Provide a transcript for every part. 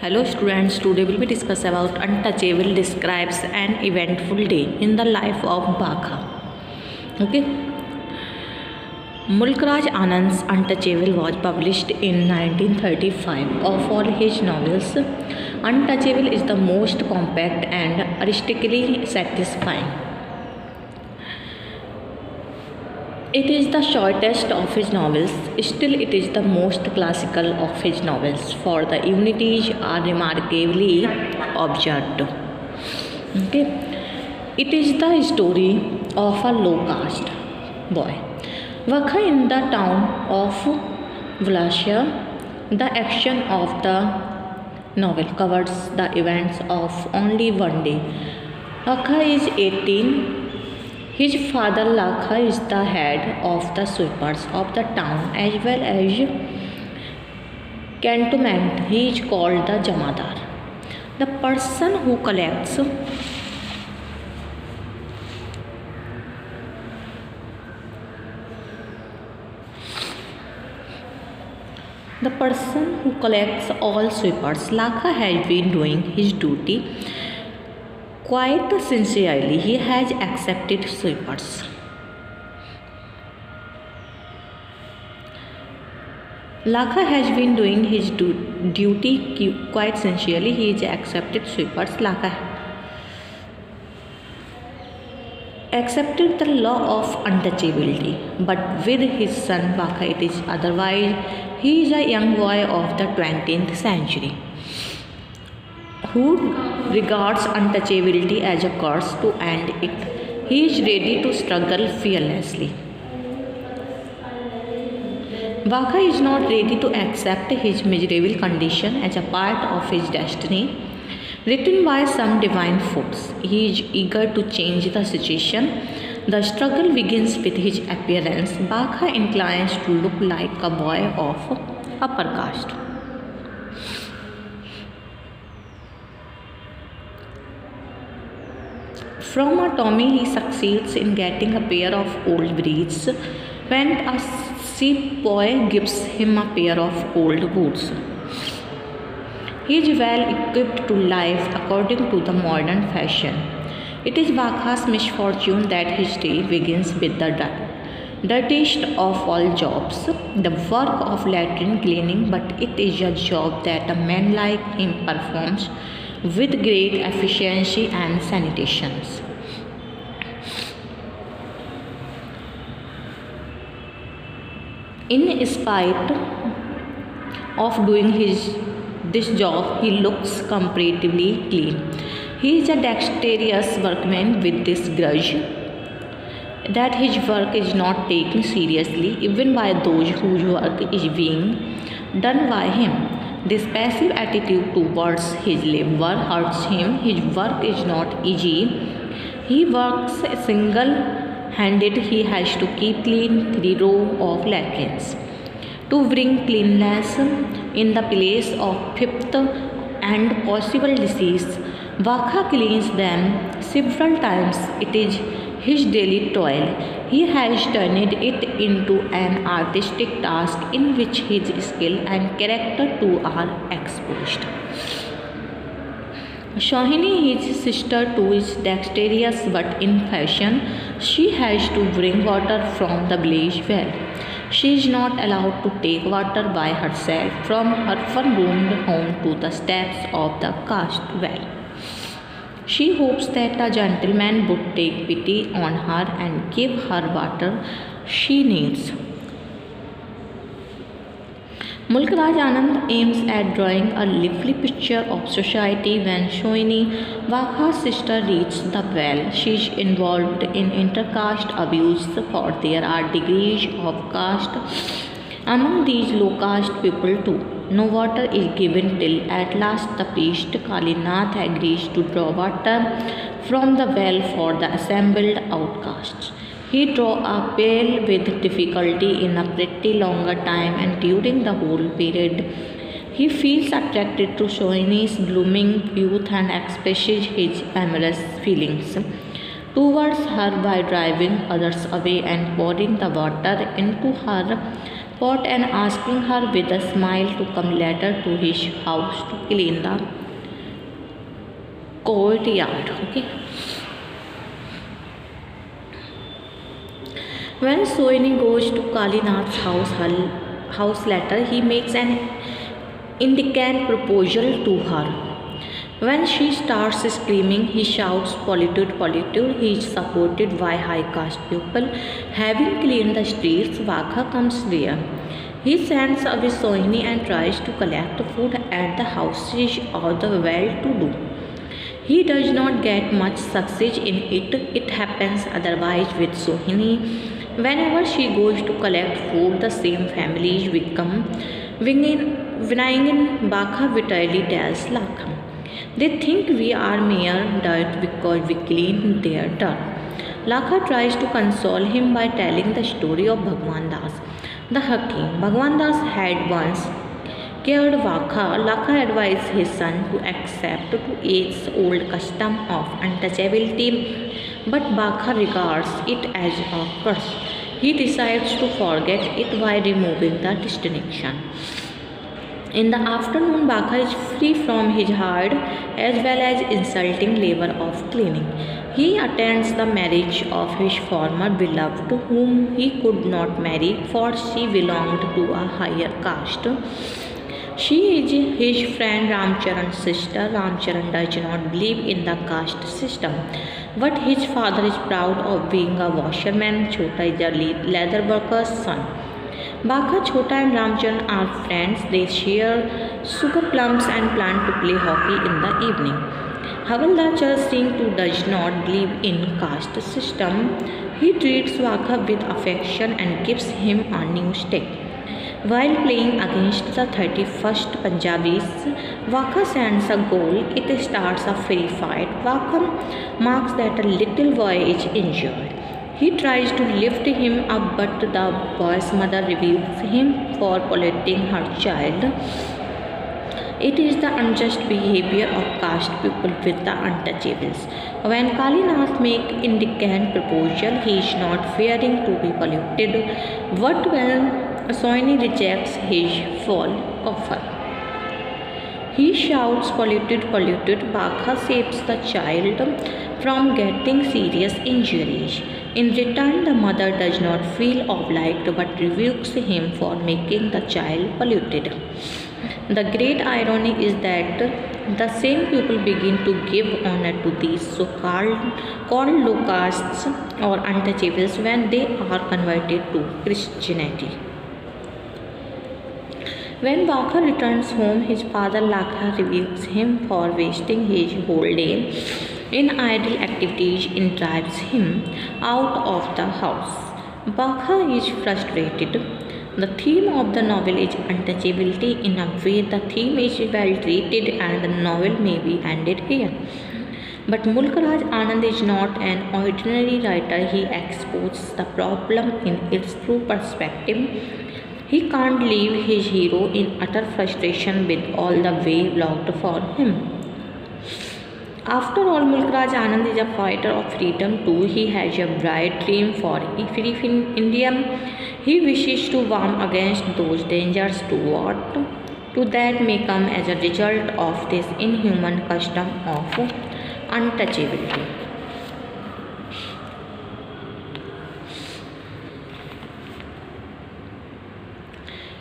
Hello students, today we will discuss about Untouchable describes an eventful day in the life of Bakha. Okay. Mulkraj Anand's Untouchable was published in 1935. Of all his novels, Untouchable is the most compact and artistically satisfying. It is the shortest of his novels, still it is the most classical of his novels, for the unities are remarkably observed. Okay. It is the story of a low-caste boy. Vakha in the town of Wallachia. The action of the novel covers the events of only one day. Vakha is 18. His father Lakha is the head of the sweepers of the town as well as cantonment. He is called the Jamadar, the person who collects all sweepers. Lakha has been doing his duty quite sincerely. He has accepted sweepers. Lakha has been doing his duty quite sincerely. He has accepted sweepers. Lakha accepted the law of untouchability, but with his son Vakha it is otherwise. He is a young boy of the 20th century who regards untouchability as a curse. To end it, he is ready to struggle fearlessly. Vakha is not ready to accept his miserable condition as a part of his destiny, written by some divine force. He is eager to change the situation. The struggle begins with his appearance. Vakha inclines to look like a boy of upper caste. From a Tommy, he succeeds in getting a pair of old breeds when a sheep boy gives him a pair of old boots. He is well equipped to life according to the modern fashion. It is Vakha's misfortune that his day begins with the dirtiest of all jobs, the work of latrine cleaning, but it is a job that a man like him performs with great efficiency and sanitation. In spite of doing this job, he looks comparatively clean. He is a dexterous workman with this grudge that his work is not taken seriously even by those whose work is being done by him. This passive attitude towards his labor hurts him. His work is not easy. He works single-handed. He has to keep clean 3 rows of latrines. To bring cleanliness in the place of fifth and possible disease, Vakha cleans them several times. It is his daily toil. He has turned it into an artistic task in which his skill and character too are exposed. Sohini, his sister too, is dexterous but in fashion. She has to bring water from the village well. She is not allowed to take water by herself from her one-roomed home to the steps of the caste well. She hopes that a gentleman would take pity on her and give her water she needs. Mulkraj Anand aims at drawing a lively picture of society when Sohini, Vakha's sister, reaches the well. She is involved in intercaste abuse, for there are degrees of caste among these low caste people too. No water is given till at last the priest Kalinath agrees to draw water from the well for the assembled outcasts. He draws a pail with difficulty in a pretty longer time, and during the whole period he feels attracted to Sohini's blooming youth and expresses his amorous feelings towards her by driving others away and pouring the water into her pot and asking her with a smile to come later to his house to clean the courtyard. Okay. When Sohini goes to Kalinath's house later, he makes an indecent proposal to her. When she starts screaming, he shouts, polluted, polluted. He is supported by high caste people. Having cleaned the streets, Vakha comes there. He sends away Sohini and tries to collect food at the houses of the well-to-do. He does not get much success in it. It happens otherwise with Sohini. Whenever she goes to collect food, the same families become Vinayan Bakha bitterly tells Lakha. They think we are mere dirt because we clean their dirt. Lakha tries to console him by telling the story of Bhagwan Das, the Hakim. Bhagwan Das had once cared Vakha. Lakha advised his son to accept to age-old custom of untouchability, but Vakha regards it as a curse. He decides to forget it by removing the distinction. In the afternoon, Vakha is free from his hard as well as insulting labor of cleaning. He attends the marriage of his former beloved, whom he could not marry, for she belonged to a higher caste. She is his friend Ramcharan's sister. Ramcharan does not believe in the caste system, but his father is proud of being a washerman. Chota is a leather worker's son. Vakha, Chota and Ramcharan are friends. They share sugar plums and plan to play hockey in the evening. Havaldar Chand Singh too does not believe in caste system. He treats Vakha with affection and gives him a new stick. While playing against the 31st Punjabis, Vakha sends a goal. It starts a free fight. Vakha marks that a little boy is injured. He tries to lift him up, but the boy's mother rebukes him for polluting her child. It is the unjust behavior of caste people with the untouchables. When Kalinath makes indecent proposal, he is not fearing to be polluted. But when Sohini rejects his fall offer, he shouts, polluted, polluted. Vakha saves the child from getting serious injuries. In return, the mother does not feel obliged but rebukes him for making the child polluted. The great irony is that the same people begin to give honor to these so-called low castes or untouchables when they are converted to Christianity. When Vakha returns home, his father Lakha rebukes him for wasting his whole day in idle activities and drives him out of the house. Vakha is frustrated. The theme of the novel is untouchability. In a way, the theme is well treated and the novel may be ended here. But Mulk Raj Anand is not an ordinary writer. He exposes the problem in its true perspective. He can't leave his hero in utter frustration with all the way blocked for him. After all, Mulk Raj Anand is a fighter of freedom too. He has a bright dream for free India. He wishes to warn against those dangers to that may come as a result of this inhuman custom of untouchability.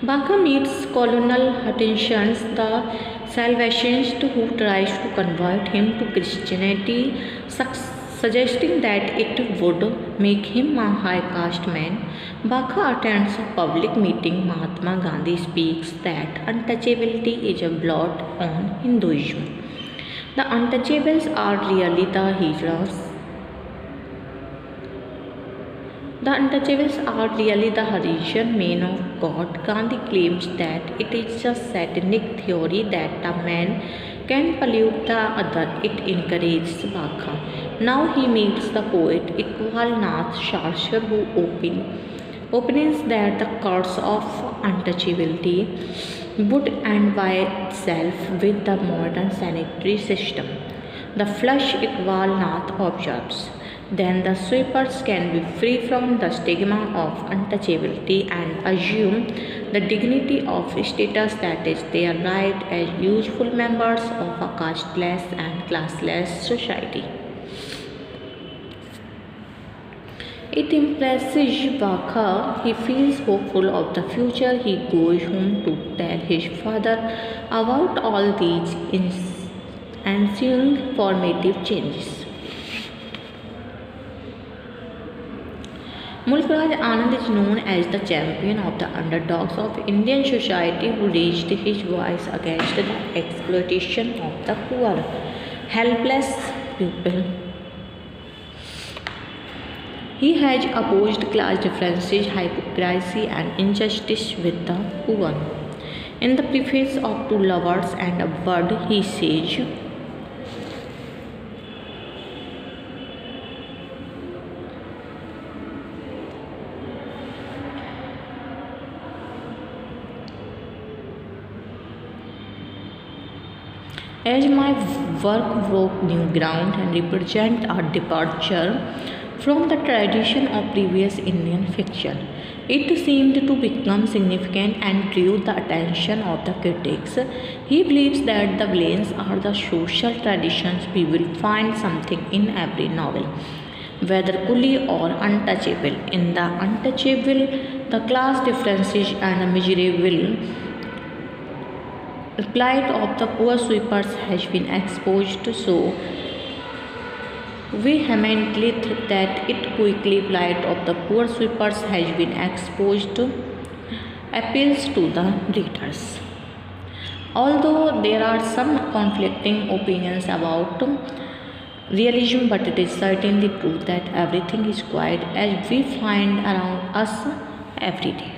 Vakha meets Colonel Hutchins, the Salvationist, who tries to convert him to Christianity, suggesting that it would make him a high caste man. Vakha attends a public meeting. Mahatma Gandhi speaks that untouchability is a blot on Hinduism. The untouchables are really the heroes. The untouchables are really the Harijan men of God. Gandhi claims that it is a satanic theory that a man can pollute the other. It encourages Vakha. Now he meets the poet Iqbal Nath Sharshar, who opines that the curse of untouchability would end by itself with the modern sanitary system. The flush Iqbal Nath observes. then the sweepers can be free from the stigma of untouchability and assume the dignity of status, that is, their right as useful members of a casteless and classless society. It impresses Bakha. He feels hopeful of the future. He goes home to tell his father about all these ensuing formative changes. Mulkraj Anand is known as the champion of the underdogs of Indian society who raised his voice against the exploitation of the poor, helpless people. He has opposed class differences, hypocrisy, and injustice with the poor. In the preface of Two Lovers and a Bird, he says, as my work broke new ground and represent a departure from the tradition of previous Indian fiction, it seemed to become significant and drew the attention of the critics. He believes that the villains are the social traditions we will find something in every novel, whether coolie or untouchable. In the untouchable, the class differences and the miserable plight of the poor sweepers has been exposed so vehemently that it quickly plight of the poor sweepers has been exposed appeals to the readers. Although there are some conflicting opinions about realism, but it is certainly true that everything is quiet as we find around us every day.